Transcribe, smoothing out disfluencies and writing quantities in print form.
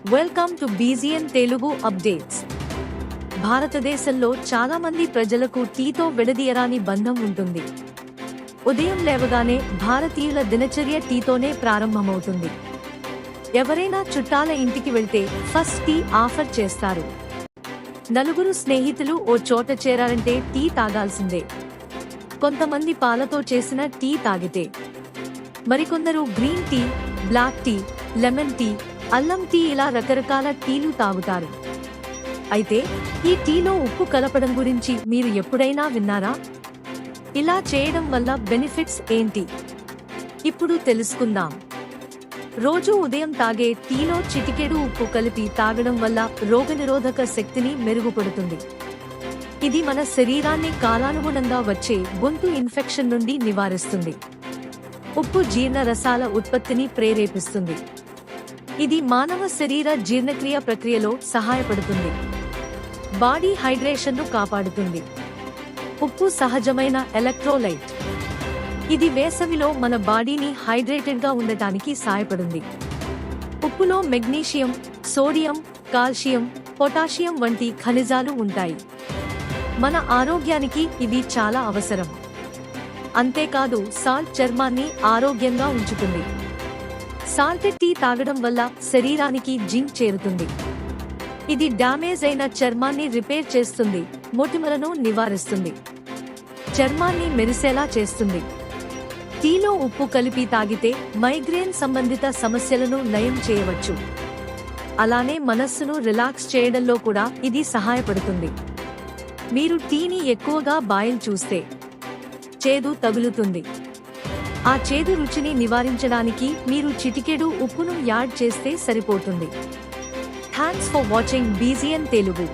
Welcome to బీజీఎన్ Telugu updates. భారతదేశంలో చాలా మంది ప్రజలకు టీతో విడదీయరాని బంధం ఉంటుంది. ఉదయం లేవగానే భారతీయుల దినచర్య టీతోనే ప్రారంభమవుతుంది. ఎవరైనా చుట్టాల ఇంటికి వెళ్తే ఫస్ట్ టీ ఆఫర్ చేస్తారు. నలుగురు స్నేహితులు ఓ చోట చేరారంటే టీ తాగాల్సిందే. కొంతమంది పాలతో చేసిన టీ తాగితే, మరికొందరు green tea, black tea, lemon tea, అల్లం టీ ఇలా రకరకాల టీలు తాగుతారు. అయితే ఈ టీలో ఉప్పు కలపడం గురించి మీరు ఎప్పుడైనా విన్నారా? ఇలా చేయడం వల్ల బెనిఫిట్స్ ఏంటి? ఇప్పుడు తెలుసుకుందాం. రోజు ఉదయం తాగే టీలో చిటికెడు ఉప్పు కలిపి తాగడం వల్ల రోగనిరోధక శక్తిని మెరుగుపడుతుంది. ఇది మన శరీరాన్ని కాలానుగుణంగా వచ్చే గొంతు ఇన్ఫెక్షన్ నుండి నివారిస్తుంది. ఉప్పు జీర్ణ రసాల ఉత్పత్తిని ప్రేరేపిస్తుంది. ఇది మానవ శరీర జీర్ణక్రియ ప్రక్రియలో సహాయపడుతుంది. బాడీ హైడ్రేషన్ను కాపాడుతుంది. ఉప్పు సహజమైన ఎలక్ట్రోలైట్. ఇది వేసవిలో మన బాడీని హైడ్రేటెడ్గా ఉండటానికి సహాయపడుతుంది. ఉప్పులో మెగ్నీషియం, సోడియం, కాల్షియం, పొటాషియం వంటి ఖనిజాలు ఉంటాయి. మన ఆరోగ్యానికి ఇవి చాలా అవసరం. అంతేకాదు సాల్ట్ చర్మాన్ని ఆరోగ్యంగా ఉంచుతుంది. సాల్టెడ్ టీ తాగడం వల్ల శరీరానికి జింక్ చేరుతుంది. ఇది డ్యామేజ్ అయిన చర్మాన్ని రిపేర్ చేస్తుంది, మొటిమలను నివారిస్తుంది, చర్మాన్ని మెరిసేలా చేస్తుంది. టీలో ఉప్పు కలిపి తాగితే మైగ్రేన్ సంబంధిత సమస్యలను నయం చేయవచ్చు. అలానే మనస్సును రిలాక్స్ చేయడంలో కూడా ఇది సహాయపడుతుంది. మీరు టీని ఎక్కువగా బాయిల్ చూస్తే చేదు తగులుతుంది. ఆ చేదు రుచిని నివారించడానికి మీరు చిటికెడు ఉప్పును యాడ్ చేస్తే సరిపోతుంది. Thanks for watching బీజీఎన్ Telugu.